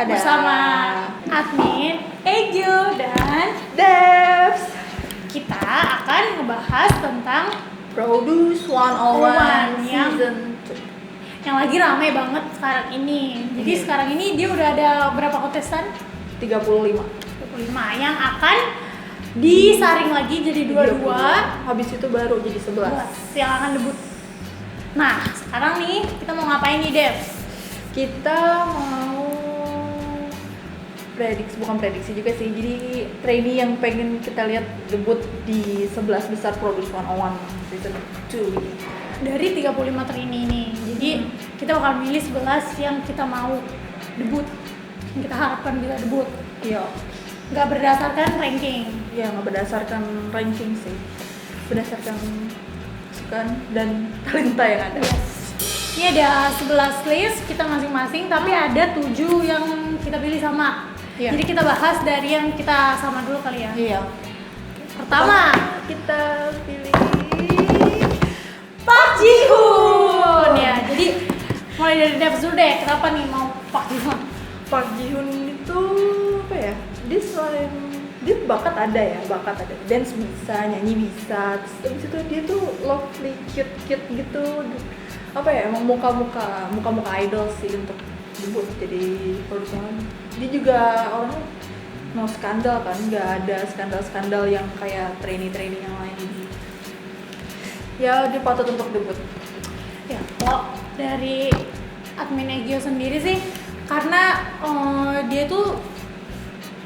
bersama admin Egyo dan Devs. kita akan ngebahas tentang Produce 101 yang season 2. yang lagi ramai banget sekarang ini. Jadi sekarang ini dia udah ada berapa kontestan? 35 yang akan disaring lagi jadi 22. Habis itu baru jadi 11 yang akan debut. Nah, sekarang nih kita mau ngapain nih, Dev? Kita mau bukan prediksi juga sih. Jadi trainee yang pengen kita lihat debut di 11 besar Produce 101 season 2 dari 35 trainee ini. Jadi kita bakal milih 11 yang kita mau debut, yang kita harapkan bisa debut. Iya. Nggak berdasarkan ranking. Iya, nggak berdasarkan ranking sih, berdasarkan masukan dan talenta yang ada. Ini ada 11 list kita masing-masing, tapi ada 7 yang kita pilih sama. Iya. Jadi kita bahas dari yang kita sama dulu kali ya. Iya. Pertama, kita pilih Park Ji Hoon. Ya, jadi mulai dari Devs dulu deh. Kenapa nih mau Park Ji Hoon? Park Ji Hoon itu apa ya? Dia selain dia bakat ada, dance bisa, nyanyi bisa. Terus abis itu dia tuh lovely, cute gitu. Apa ya? Emang muka idol sih untuk debut jadi produser. Dia juga orangnya no skandal kan, nggak ada skandal yang kayak trainee yang lain ini. Ya dia patut untuk debut. Ya, kalau dari admin Egyo sendiri sih, karena dia tuh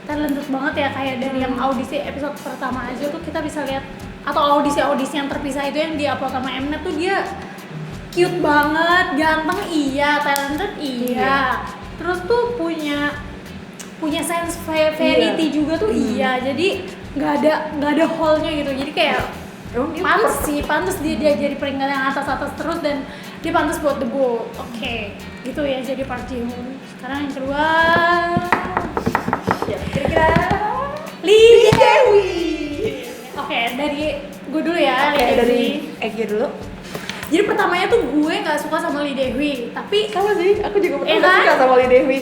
talented banget ya, kayak dari yang audisi episode pertama aja tuh kita bisa lihat, atau audisi yang terpisah itu yang di-upload sama Mnet tuh dia cute banget, ganteng iya, talented iya. Terus tuh punya sense variety juga tuh iya. Jadi nggak ada hole-nya gitu. Jadi kayak pantas dia jadi peringkat yang atas terus, dan dia pantas buat debut. Oke, gitu ya jadi Park Ji Hoon. Sekarang yang kedua, Ya, kira-kira Lee Dewi. Oke, dari gue dulu ya. Oke, Lee dari Dewi. Egy dulu. Jadi pertamanya tuh gue nggak suka sama Lee Dewi, tapi Sama sih, aku juga kan? nggak suka sama Lee Dewi.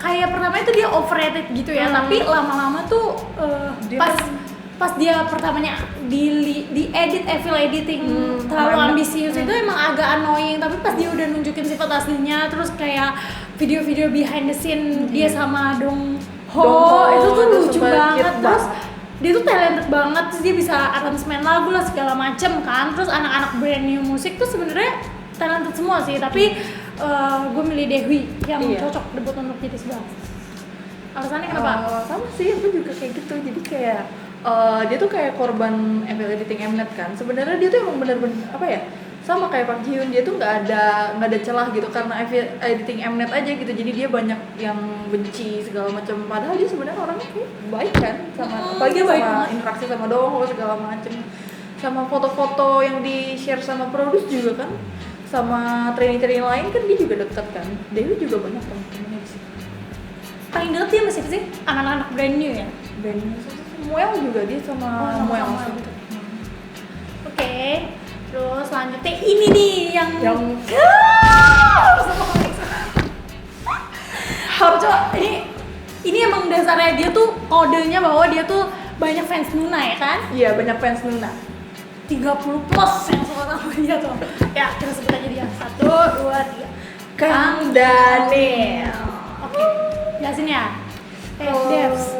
Kayak pertamanya tuh dia overrated gitu ya, tapi lama-lama tuh Dia pas dia pertamanya di edit evil editing terlalu ambisius itu emang agak annoying, tapi pas dia udah nunjukin sifat aslinya, terus kayak video-video behind the scene dia sama Dong Ho itu tuh lucu banget. Terus dia tuh talented banget, terus dia bisa aransemen lagu lah segala macem kan. Terus anak-anak brand new musik tuh sebenarnya talented semua sih, tapi gue milih Dewi yang cocok debut untuk jadi 11. Alasannya kenapa? Sama sih, aku juga kayak gitu. Jadi kayak dia tuh kayak korban evil editing Mnet kan. Sebenarnya dia tuh emang bener-bener apa ya? Sama kayak Park Ji Hoon, dia tuh nggak ada celah gitu karena editing Mnet aja gitu. Jadi dia banyak yang benci segala macam. Padahal dia sebenarnya orangnya baik kan, sama apalagi sama interaksi sama Dong Ho segala macam. Sama foto-foto yang di share sama produce juga kan, sama trainee lain kan dia juga dekat kan. Dewi juga banyak teman-temannya di sini. Paling deket dia masih sih anak-anak brand new ya. Brand new Muel juga dia sama Muel. Oke. Terus selanjutnya ini nih yang coba ini emang dasarnya dia tuh kodenya bahwa dia tuh banyak fans Nuna ya kan? Iya, banyak fans Nuna. 30 plus yang suka sama dia tuh. Ya, kita sebut aja dia. 1, 2, 3. Kang Daniel. Oke. Jelasin ya. Devs.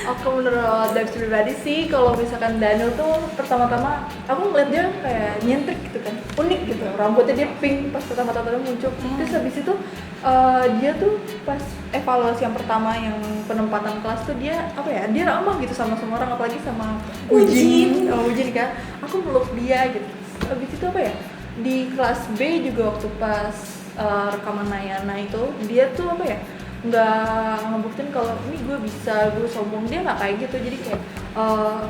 Aku menurut Devs pribadi sih, kalau misalkan Daniel tuh pertama-tama aku ngeliat dia kayak nyentrik gitu kan, unik gitu. Rambutnya dia pink pas pertama-tama muncul. Terus habis itu dia tuh pas evaluasi yang pertama yang penempatan kelas tuh dia apa ya? Dia ramah gitu sama semua orang, apalagi sama Ujin kan. Aku meluk dia gitu. Habis itu apa ya? Di kelas B juga waktu pas rekaman Nayana itu dia tuh apa ya? Nggak ngebuktiin kalau ini gue bisa, gue sombong. Dia nggak kayak gitu. Jadi kayak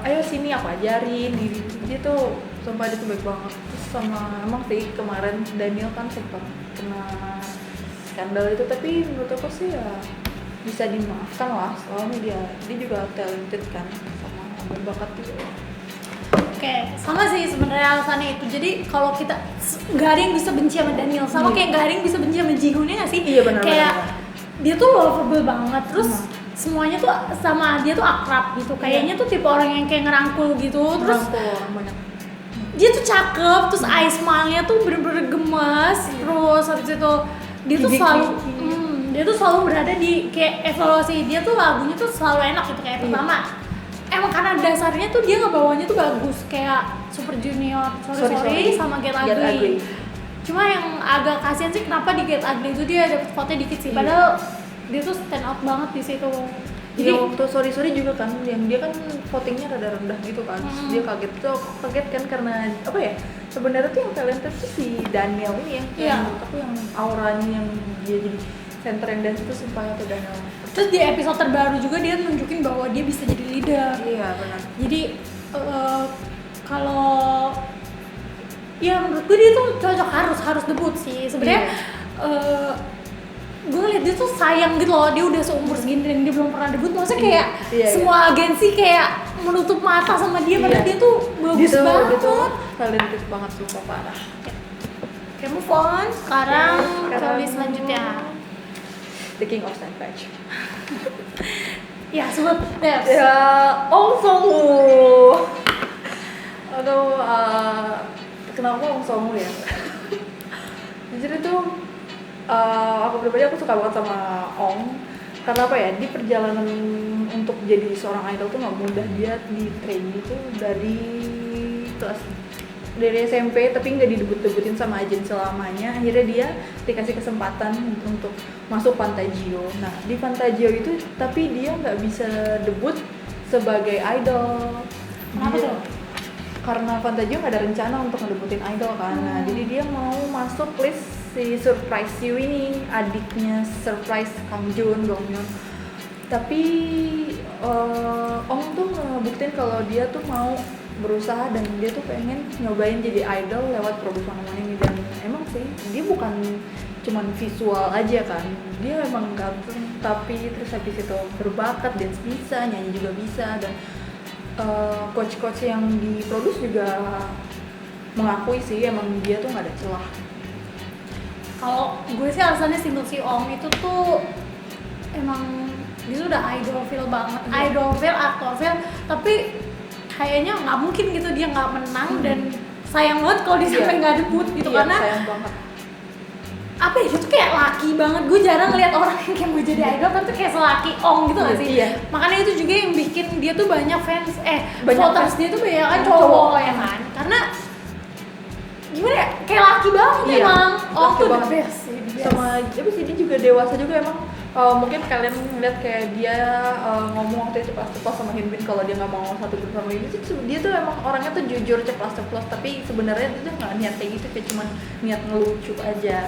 ayo sini aku ajarin gitu. Dia tuh sumpah dia tuh baik banget. Terus sama emang sih kemarin Daniel kan sempat kena skandal itu, tapi menurut aku sih ya bisa dimaafkan lah, soalnya dia juga talented kan, sama berbakat juga. Oke, sama sih sebenarnya alasannya itu. Jadi kalau kita nggak ada yang bisa benci sama Daniel, sama kayak nggak ada yang bisa benci sama Ji Hoon ya nggak sih? Iya benar. Kayak dia tuh lovable banget, terus semuanya tuh sama dia tuh akrab gitu, kayaknya tuh tipe orang yang kayak ngerangkul gitu, terus orang banyak. dia tuh cakep, terus eye smile-nya tuh bener-bener gemes, terus habis itu dia tuh Gigi. selalu dia tuh selalu berada di kayak evaluasi dia tuh lagunya tuh selalu enak gitu kayak pertama emang karena dasarnya tuh dia ngebawanya tuh bagus kayak Super Junior, sorry sama Get Ugly. Cuma yang agak kasihan sih kenapa di Get Ugly itu dia dapet vote dikit sih, padahal dia tuh stand out banget di situ. Jadi waktu sorry juga kan, yang dia kan votingnya rada rendah gitu kan, terus dia kaget kan karena apa ya? Sebenarnya tuh yang talented tuh si Daniel ini yang tapi yang auranya yang dia jadi center yang dance itu sumpah tuh Daniel. Terus di episode terbaru juga dia nunjukin bahwa dia bisa jadi leader. Iya benar. Jadi kalau ya menurut gue dia tuh cocok harus debut sih sebenarnya. Gue ngeliat dia tuh sayang gitu loh, dia udah seumur segini dan dia belum pernah debut, maksudnya kayak semua agensi kayak menutup mata sama dia, padahal dia tuh bagus banget. Dia tuh talented banget sumpah parah. Oke, move on. Sekarang tulis selanjutnya. The King of Sandpatch. Ya, sebut deh. Ya, Ong Song-woo. Aduh, kenapa Ong Song-woo ya? Jujur itu, aku pribadi aku suka banget sama Ong. Karena apa ya, di perjalanan untuk jadi seorang idol tuh nggak mudah. Dia di training itu dari SMP tapi nggak didebut-debutin sama agensi lamanya, akhirnya dia dikasih kesempatan untuk masuk Fantagio. Nah di Fantagio itu tapi dia nggak bisa debut sebagai idol. Kenapa tuh? Karena Fantagio nggak ada rencana untuk ngedebutin idol kan. Nah jadi dia mau masuk list si Surprise You ini, adiknya Surprise Kang Jun, Dong Myun. Tapi Ong tuh ngebuktiin kalau dia tuh mau berusaha dan dia tuh pengen nyobain jadi idol lewat produk one ini. Dan emang sih dia bukan cuman visual aja kan, dia emang ganteng tapi terus habis itu berbakat, dance bisa, nyanyi juga bisa. Dan coach-coach yang diproduce juga mengakui sih emang dia tuh nggak ada celah. Kalau gue sih alasannya simpel si Ong itu tuh emang dia tuh udah idol banget, aktor, tapi kayaknya nggak mungkin gitu dia nggak menang. Dan sayang banget kalau dia sampai nggak debut gitu, karena sayang banget. Apa ya, dia tuh kayak laki banget. Gue jarang ngeliat orang yang kayak mau jadi idol kan tuh kayak selaki Ong gitu nggak sih? Iya. Makanya itu juga yang bikin dia tuh banyak fans, Banyak voters fans. dia tuh banyak kan cowok ya kan, karena gimana ya, kayak laki banget emang. Ong Laki tuh the banget. best sih, the best. Sama apa sih, dia juga dewasa juga emang. Mungkin kalian ngeliat kayak dia ngomong waktu itu pas sama Hyunbin kalau dia nggak mau satu grup sama ini sih, dia tuh emang orangnya tuh jujur, ceplos, tapi sebenarnya itu nggak niat kayak gitu, kayak cuman niat ngelucu aja.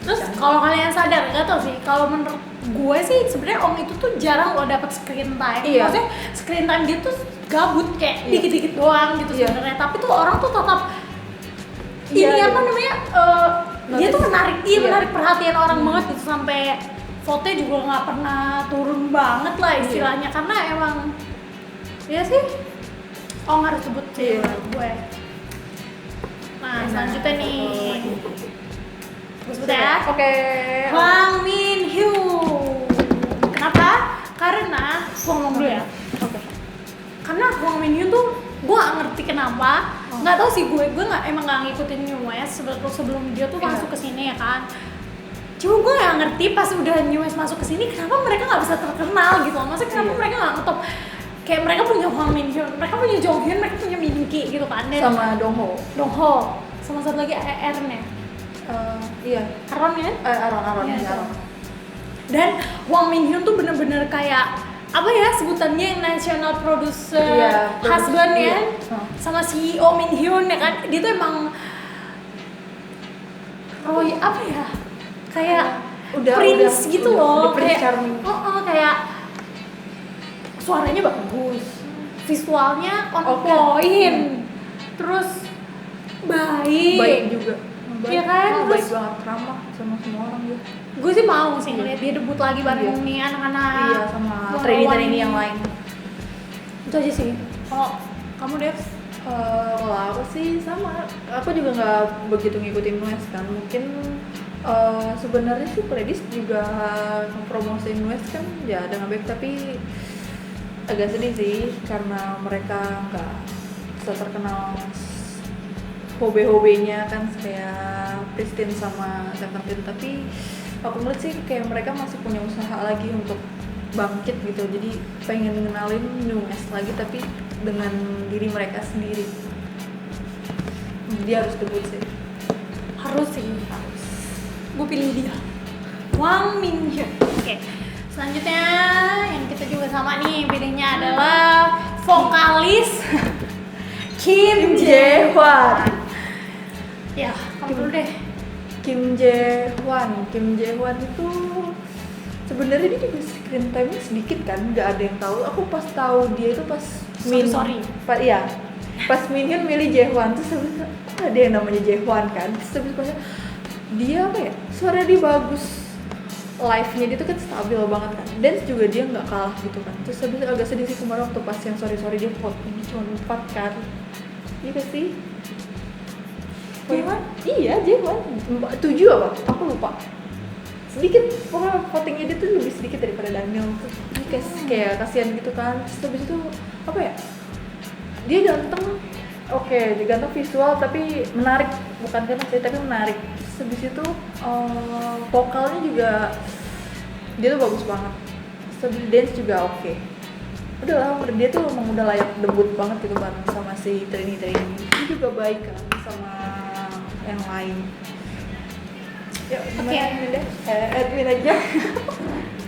Terus kalau kalian sadar, nggak tau sih, kalau menurut gue sih sebenarnya Ong itu tuh jarang lo dapet screen time. Maksudnya screen time dia tuh gabut kayak dikit-dikit doang gitu sebenarnya, tapi tuh orang tuh tetap apa namanya, dia tuh menarik perhatian orang banget gitu, sampai vote juga nggak pernah turun banget lah istilahnya, karena emang ya sih Ong harus sebut sih menurut gue. Nah selanjutnya nih, gue sebut ya. Oke. Hwang Min Hyo. Kenapa? Karena gue ngomong dulu ya. Karena Hwang Min Hyo tuh gue gak ngerti kenapa, nggak tahu sih, gue emang nggak ngikutin New West sebelum dia tuh masuk ke sini ya kan. Cuma gue gak ngerti pas udah New West masuk ke sini kenapa mereka nggak bisa terkenal gitu. Maksudnya kenapa mereka nggak ngetop? Kayak mereka punya Hwang Min Hyo, mereka punya Jong Hyun, mereka punya Minki gitu kan. Dan Sama Dong Ho, sama satu lagi Aaron ya. Aaron kan? Aaron. Dan Hwang Min Hyun tuh bener-bener kayak apa ya sebutannya, yang national producer husband ya, sama CEO Min Hyun ya kan. Dia tuh emang apa ya, kayak prince gitu loh, kayak kayak suaranya bagus, visualnya on point, terus baik juga. Iya kan, baik terus banget, ramah sama semua orang dia. Gue sih mau sih ngeliat dia debut lagi bareng nih anak-anak. Iya, sama trainee yang lain. Itu aja sih. Kalau kamu Dev? Kalau aku sih sama, aku juga nggak begitu ngikutin West kan. Mungkin Sebenarnya sih Pledis juga ngepromosiin West kan ya dengan baik, tapi agak sedih sih karena mereka nggak terkenal hobe-hobenya kan kayak Pristine sama Seventeen, tapi aku ngeliat sih kayak mereka masih punya usaha lagi untuk bangkit gitu, jadi pengen ngenalin New West lagi tapi dengan diri mereka sendiri. Dia harus debut sih. Harus sih, harus. Gue pilih dia. Wang Minhyuk. Oke. Selanjutnya yang kita juga sama nih pilihnya adalah vokalis Kim Jae-hwan. Ya, kamu dulu deh. Kim Jae-hwan itu sebenarnya dia juga screen time-nya sedikit kan, nggak ada yang tahu. Aku pas tahu dia itu pas Sorry. Iya, pas Minhyun milih Jae-hwan terus habis itu, kok ada yang namanya Jae-hwan kan, terus habis itu dia apa ya, suara dia bagus, live-nya dia tuh kan stabil banget kan, dance juga dia nggak kalah gitu kan. Terus habis itu agak sedih sih kemarin waktu pas yang sorry dia vote ini cuma 4 kan, iya gak sih? Jae-hwan? Iya, Jae-hwan 7 apa? Aku lupa. Sedikit, pokoknya votingnya dia tuh lebih sedikit daripada Daniel tuh. Ini kayak kasihan gitu kan. Terus habis itu apa ya? Dia ganteng, oke, dia ganteng visual tapi menarik, bukan karena sih tapi menarik. Terus habis itu vokalnya juga dia tuh bagus banget. Terus habis dance juga oke. Udahlah, dia tuh emang udah layak debut banget gitu bareng sama si trainee. Dia juga baik kan sama yang lain. Ya, Oke. Edwin aja.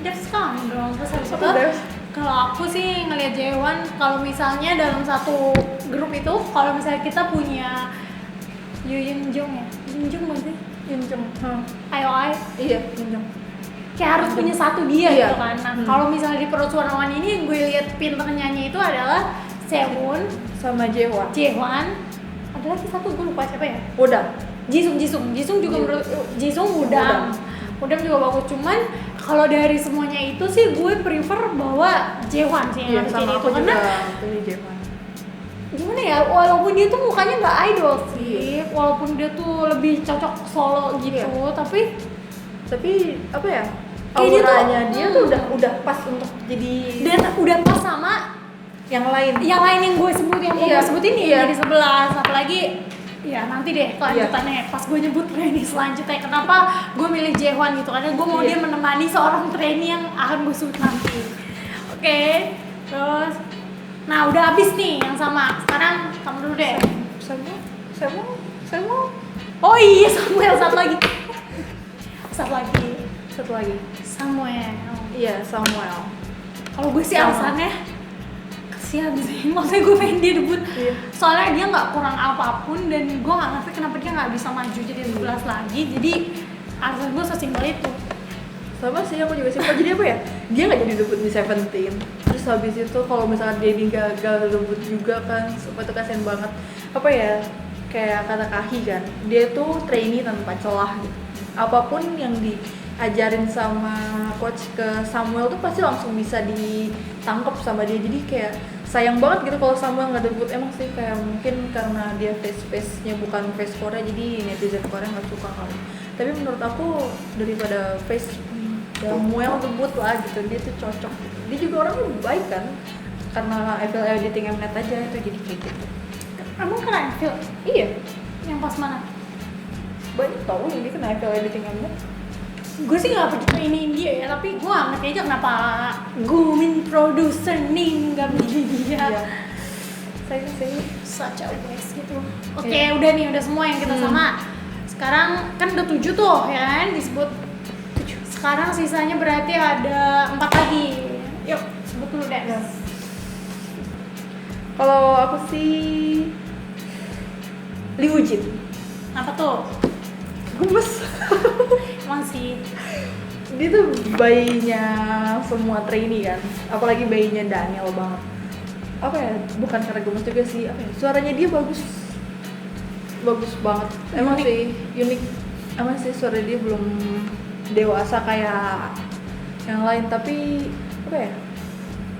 Devs kamu dong. Terus habis Apa itu Devs? kalau aku sih ngelihat Jae-hwan, kalau misalnya dalam satu grup itu, kalau misalnya kita punya Yoo Yeon-jung ya, Yeon-jung bukan sih? Injong. IOI, Iya, Injong. kayak harus punya satu dia Iya. gitu kan. Nah, kalau misalnya di Perut Warna-Warni ini yang gue lihat pinter nyanyi itu adalah Sehun, Sama Jae-hwan. Jae-hwan, ada lagi satu gue lupa siapa ya? Udah. Jisung juga menurut Jisung Udam juga bagus, cuman kalau dari semuanya itu sih gue prefer bahwa Jae-hwan sih yang Iya, harus sama jadi aku itu, karena juga pilih Jae-hwan. gimana ya, walaupun dia tuh mukanya nggak idol sih, Iya. walaupun dia tuh lebih cocok solo gitu, Iya. tapi apa ya? Kayak dia tuh, Auranya dia tuh udah pas untuk jadi dan udah pas sama yang lain. yang gue sebut, yang mau Iya. gue sebutin nih, Iya. jadi 11, apalagi ya nanti deh kelanjutannya pas gue nyebut trainee selanjutnya kenapa gue milih Jae-hwan gitu, karena gue mau Iya. dia menemani seorang trainee yang akan gue sebut nanti. Oke, terus nah udah habis nih yang sama, sekarang kamu dulu deh. Saya mau Oh iya, Samuel, satu lagi satu lagi. Samuel. Iya, Samuel. Kalau gue sih Sama. alasannya kasihan sih, maksudnya gue pengen dia debut. Iya. Soalnya dia nggak kurang apapun dan gue nggak ngerti kenapa dia nggak bisa maju jadi 11 lagi. Jadi alasan gue sesimpel itu. Sama sih, aku juga simpel. Jadi apa ya, dia nggak jadi debut di Seventeen, terus habis itu kalau misalkan dia gagal debut juga kan, sumpah tuh kasihan banget. Apa ya, kayak kata Kahi kan, dia tuh trainee tanpa celah gitu. Apapun yang diajarin sama coach ke Samuel tuh pasti langsung bisa ditangkap sama dia. Jadi kayak sayang banget gitu kalau Samuel nggak debut. Emang sih kayak mungkin karena dia face-nya bukan face Korea, jadi netizen Korea nggak suka kali. Tapi menurut aku daripada face Samuel debut lah gitu, dia tuh cocok gitu. Dia juga orangnya baik kan, karena FL editing Mnet aja itu jadi kayak gitu. Emang keren Phil? Iya, Yang pas mana? banyak tau yang dia kena FL editing Mnet. Gue sih nggak begitu ini dia ya, tapi gue nggak ngerti aja kenapa Gumin producer Ning nggak milih dia. Iya. Saya Such a waste gitu. Oke, Iya. udah nih, udah semua yang kita sama. Sekarang kan udah 7 tuh ya kan, disebut 7. Sekarang sisanya berarti ada 4 lagi. Yuk, sebut dulu deh. kalau aku sih Liu Jin. Apa tuh? Gemes. Emang sih. Dia tuh bayinya semua trainee kan, apalagi bayinya Daniel banget. Apa ya, bukan karena gemes juga sih, apa ya, suaranya dia bagus banget. Emang Unik. sih unik. Emang sih suara dia belum dewasa kayak yang lain, tapi apa ya,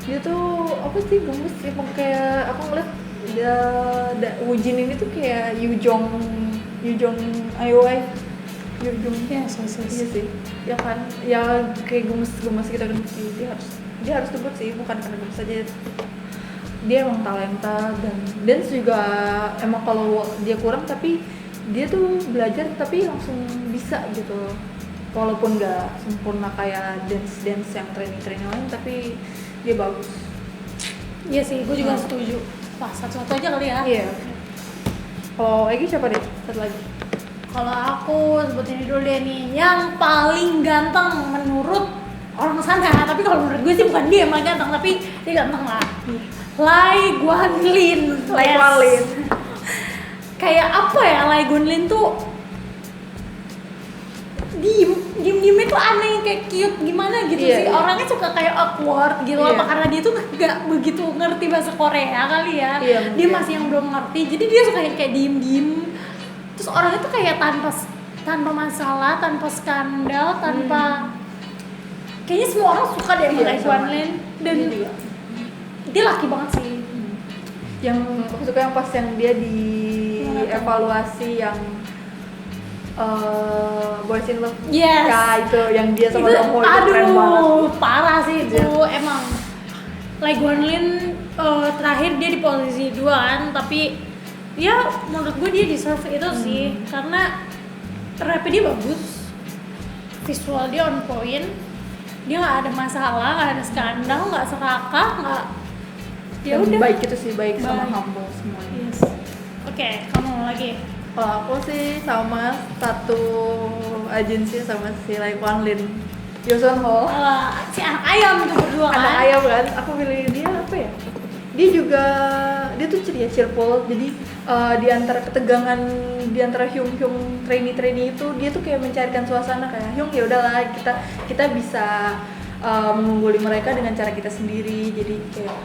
dia tuh apa sih gemes sih. Emang kayak aku ngeliat Woo Jin ini tuh kayak Yu Jong IOI Hyunjung. Yes. Iya sih, ya kan, ya kayak gemes gitu kan, dia harus debut sih, bukan karena gemes aja, dia emang talenta, dan dance juga emang kalau dia kurang tapi dia tuh belajar tapi langsung bisa gitu, walaupun nggak sempurna kayak dance yang training lain, tapi dia bagus. Iya sih, gue juga setuju. Wah, satu aja kali ya. Iya. Kalau Egi siapa deh? Satu lagi. Kalau aku sebutin dulu deh nih, yang paling ganteng menurut orang sana. Tapi kalau menurut gue sih bukan dia yang paling ganteng, tapi dia ganteng lah. Lai Guanlin. Lai Guanlin. Kayak apa ya, Lai Guanlin tuh diem tuh aneh, kayak cute gimana gitu sih. Orangnya suka kayak awkward gitu, apa karena dia tuh gak begitu ngerti bahasa Korea kali ya. Dia masih yang belum ngerti, jadi dia suka kayak diem. Terus orangnya tuh kayak tanpa masalah, tanpa skandal, tanpa kayaknya semua orang suka deh sama Lai Guanlin, dan dia laki banget sih. Yang aku suka yang pas yang dia di evaluasi yang Boys in Love. Yes. Ya itu yang dia sama Dongho itu keren banget. Aduh, parah sih itu emang. Lai Guanlin terakhir dia di posisi 2 kan, tapi ya menurut gue dia deserve itu sih, karena rapnya dia bagus, visual dia on point, dia nggak ada masalah, nggak ada skandal, nggak serakah, nggak, ya udah baik itu sih, baik sama humble semuanya. Yes. Oke, kamu lagi. Kalau aku sih sama satu agensi sama si Lai Guanlin, Yoson Ho. Si anak ayam tuh berdua kan. Anak ayam kan, aku pilih dia apa ya? Dia tuh ceria, cheerful. Jadi di antara ketegangan di antara Hyung trainee itu, dia tuh kayak mencarikan suasana kayak Hyung, ya udahlah kita bisa mengungguli mereka dengan cara kita sendiri. Jadi kayak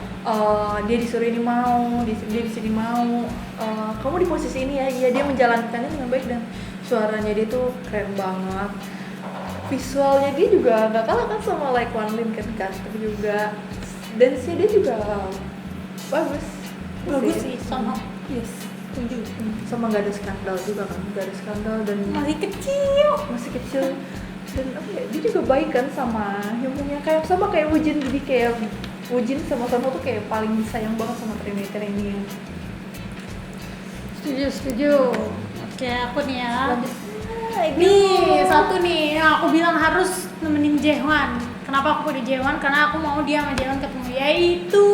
dia disuruh ini mau, dia di sini mau, kamu di posisi ini ya. Iya, dia menjalankannya dengan baik, dan suaranya dia tuh keren banget. Visualnya dia juga nggak kalah kan sama Lai Guanlin kan, ganteng juga. Dance-nya dia juga bagus sih, sama. Yes, setuju. Sama nggak ada skandal juga kan, nggak ada skandal, dan masih kecil dan apa ya, dia juga baik kan sama Hyungnya, kayak sama kayak Wujin. Jadi kayak Wujin sama Sonho tuh kayak paling disayang banget sama trainee. Setuju. Oke, aku nih ya. Nih, satu nih yang aku bilang harus nemenin Jaehwan. Kenapa aku pilih Jaehwan? Karena aku mau dia sama Jaehwan ketemu, yaitu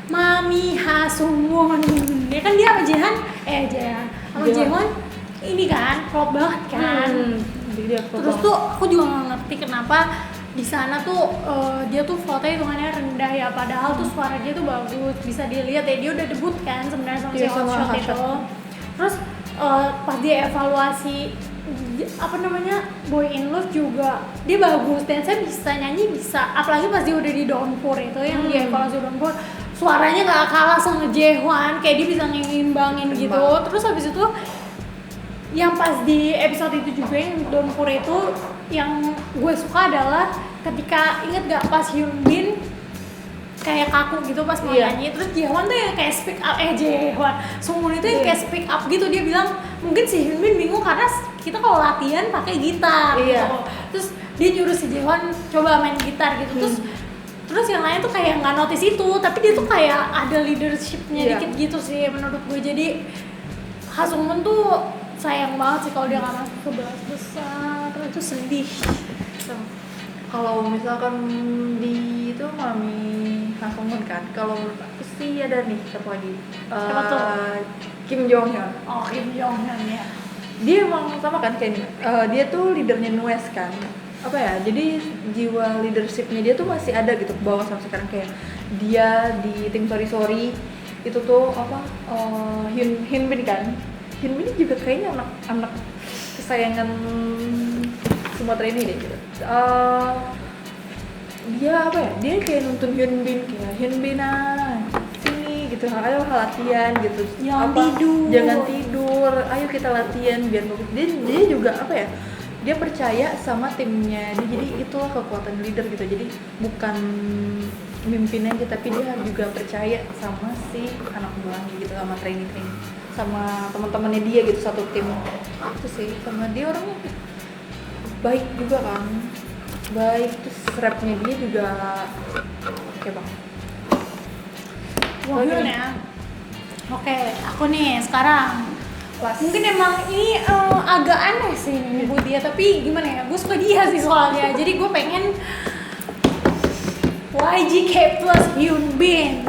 Mami Ha Sung-won. Ya kan dia sama Jaehwan ini kan klop banget kan. Terus tuh aku juga nggak ngerti kenapa di sana tuh dia tuh vote hitungannya rendah ya, padahal tuh suara dia tuh bagus, bisa dilihat ya, dia udah debut kan sebenarnya sama si Hot Shot itu. Terus pas dia evaluasi Boy in Love juga dia bagus, dan saya bisa nyanyi, bisa, apalagi pas dia udah di Downpour itu yang dia evaluasi Downpour, suaranya nggak kalah sama Jaehwan, kayak dia bisa ngimbangin gitu. Terus habis itu yang pas di episode itu juga yang Downpour itu, yang gue suka adalah ketika, inget gak pas Hyunbin kayak kaku gitu pas mau nyanyi, terus Jaehwan tuh yang kayak speak up, Jaehwan Sungwon itu yang kayak speak up gitu. Dia bilang mungkin si Hyunbin bingung karena kita kalau latihan pakai gitar gitu, terus dia nyuruh si Jaehwan coba main gitar gitu. Terus yang lain tuh kayak nggak notice itu, tapi dia tuh kayak ada leadershipnya dikit gitu sih menurut gue. Jadi Ha Sung-won tuh sayang banget sih kalau dia nggak masuk ke 11 besar, itu sedih. Kalau misalkan di itu Mami Ha Sung-won kan, kalau menurut aku sih ada nih satu lagi, Siapa tuh? Kim Jong Hyun. Oh, Kim Jong Hyun ya. Dia emang sama kan kayak dia tuh leadernya NUES kan, apa ya, jadi jiwa leadershipnya dia tuh masih ada gitu ke bawah sampai sekarang. Kayak dia di tim Sorry itu tuh apa, Hyunbin kan, Hyunbin juga kayaknya anak kesayangan semua trainee deh gitu. Dia apa ya, dia kayak nuntun Hyunbin, kayak Hyunbin sini gitu, ayo latihan gitu, jangan tidur, ayo kita latihan biar bagus. Dia juga apa ya, dia percaya sama timnya dia, jadi itulah kekuatan leader gitu. Jadi bukan mimpin aja, tapi dia juga percaya sama si anak buahnya gitu, sama trainee sama teman-temannya dia gitu, satu tim itu sih. Sama dia orangnya baik juga kan, baik, terus rapnya dia juga oke banget. Wah, gimana ya? Oke, aku nih sekarang. Mungkin emang ini agak aneh sih nyebut dia, tapi gimana ya? Gue suka dia sih soalnya. Jadi gue pengen YGK plus Hyun Bin.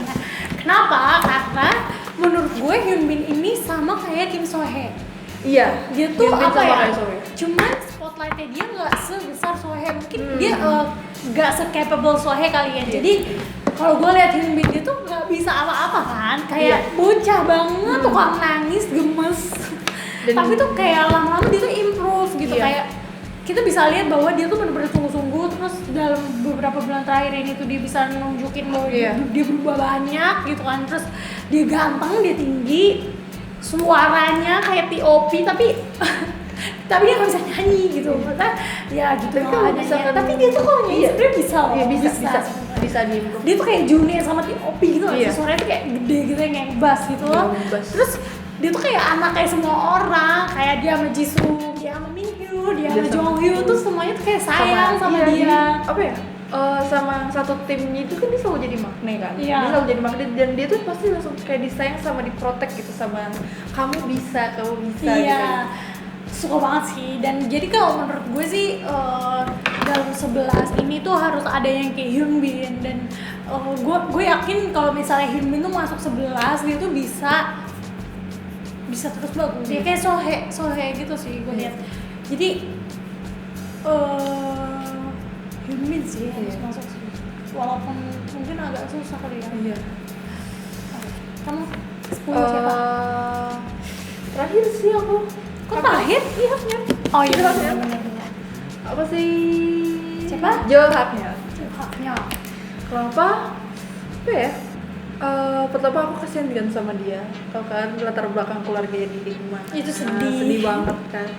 Kenapa? Karena menurut gue Hyun Bin ini sama kayak Kim So Hye. Iya, Dia tuh Hyun Bin apa sama ya? kayak Sohye. Cuman spotlightnya dia nggak sebesar So Hye. Mungkin dia nggak se-capable So Hye kali ya. Jadi kalau gue lihat Hyun Bin dia tuh nggak bisa apa-apa kan, kayak bocah banget, tukang nangis, gemes. Tapi tuh kayak lama-lama dia tuh improve gitu, kayak kita bisa lihat bahwa dia tuh benar-benar sungguh-sungguh. Terus dalam beberapa bulan terakhir ini tuh dia bisa nunjukin bahwa dia berubah banyak gitu kan. Terus dia ganteng, dia tinggi, suaranya kayak T.O.P tapi tapi dia nggak bisa nyanyi gitu, maksudnya ya gitu lah nyanyi. Tapi dia tuh kalau nyanyi sebenarnya bisa loh, bisa diimprove. Dia tuh kayak Junior sama T.O.P gitu loh, suaranya tuh kayak gede gitu, yang bass gitu loh. Terus dia tuh kayak anak kayak semua orang, kayak dia sama Jisoo, dia sama Minhyu, dia sama Jonghyun tuh semuanya tuh kayak sayang sama dia. Apa ya? Sama satu timnya itu kan dia selalu jadi magnet kan. Iya. Dia selalu jadi magnet dan dia tuh pasti langsung kayak disayang sama diprotek gitu sama kamu bisa Iya. gitu. Suka banget sih. Dan jadi kalau menurut gue sih dalam 11 ini tuh harus ada yang kayak Hyun Bin, dan gue yakin kalau misalnya Hyun Bin tuh masuk 11 dia tuh bisa terus bagus. Dia kayak Sohye gitu sih gue lihat. Jadi Hyun Bin sih harus masuk sih. Walaupun mungkin agak susah kali ya. Iya. Kamu 10 siapa? Terakhir sih aku. Kok terakhir? Iya harusnya. Oh iya benar. Apa sih? Siapa? Jo Haknya. Haknya. Kenapa? Apa ya? Pertama aku kasihan kan sama dia. Tau kan latar belakang keluarganya di gimana. Itu sedih. Sedih banget kan.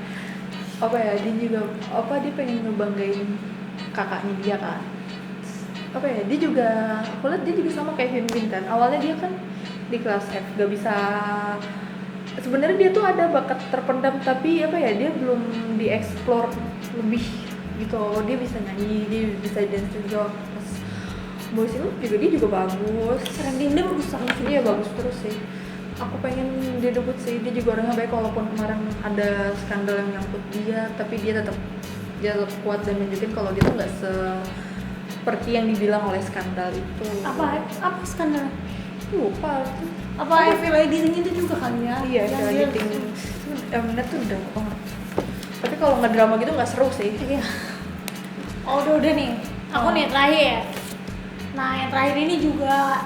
Apa ya? Dia juga dia pengen ngebanggain kakaknya dia kan. Apa ya? Dia juga aku lihat dia juga sama kayak Hyun Bin kan. Awalnya dia kan di kelas F gak bisa. Sebenarnya dia tuh ada bakat terpendam tapi apa ya, dia belum dieksplor lebih gitu. Dia bisa nyanyi, dia bisa dance juga. Pas Boys itu juga dia juga bagus. Dia bagus banget sih. Iya bagus terus sih. Aku pengen dia debut sih. Dia juga orangnya baik walaupun kemarin ada skandal yang nyangkut dia, tapi dia tetap kuat dan nunjukin kalau dia tuh nggak seperti yang dibilang oleh skandal itu. Apa skandal? Lupa. Apa Evil Editing itu juga kan ya? Iya, Evil Editing. Mnet tuh udah banget. Tapi kalau nggak drama gitu nggak seru sih. Iya. Oh udah nih. Aku nih terakhir. Nah yang terakhir ini juga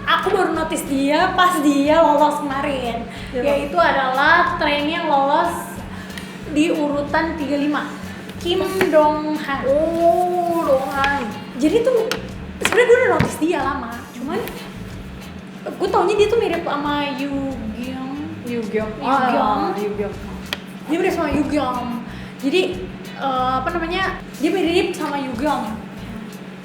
aku baru notice dia pas dia lolos kemarin. Yaitu adalah trainee yang lolos di urutan 35. Kim Dong Han. Oh, Dong Han. Jadi tuh sebenarnya gue udah notice dia lama, cuman gue taunya dia tuh mirip sama Yu Gyeong. Dia mirip sama Yu Gyeong. Jadi dia mirip sama Yu Gyeong.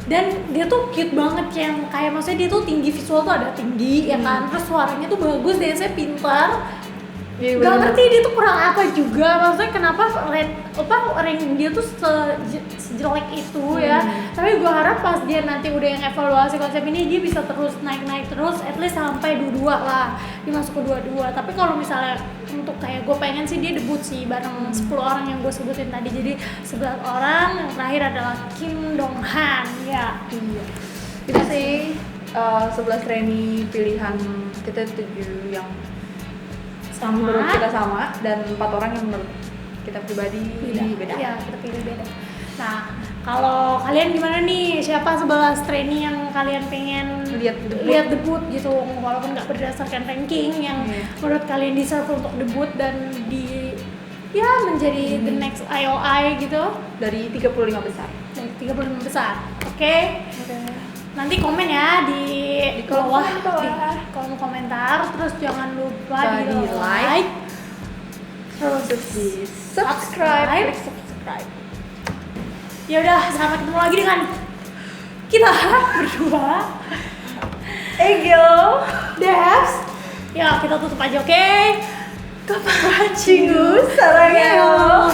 Dan dia tuh cute banget, yang kayak maksudnya dia tuh tinggi, visual tuh ada tinggi ya kan. Terus suaranya tuh bagus, dance-nya pintar. Gak ngerti dia tuh kurang apa juga, maksudnya kenapa rank dia tuh sejelek itu ya. Tapi gue harap pas dia nanti udah yang evaluasi konsep ini dia bisa terus naik terus, at least sampai 22 lah, dia masuk ke 22. Tapi kalau misalnya untuk kayak gue pengen sih dia debut sih bareng 10 orang yang gue sebutin tadi. Jadi 11 orang, yang terakhir adalah Kim Dong Han ya. Iya. Itu sih 11 trainee pilihan kita 7 yang menurut kita sama, dan 4 orang yang menurut kita pribadi beda. Iya, kita pilih beda. Nah, kalau kalian gimana nih? Siapa 11 trainee yang kalian pengen lihat debut gitu, walaupun nggak berdasarkan ranking, yang menurut kalian deserve untuk debut dan menjadi the next IOI gitu dari 35 besar. Dari 35 besar. Oke. Nanti komen ya di kolom bawah, di kolom komentar. Terus jangan lupa di like, terus di subscribe. Ya udah, sampai ketemu lagi dengan kita berdua, Egil, Devs. Ya kita tutup aja, oke? Kapachingu sarangeo.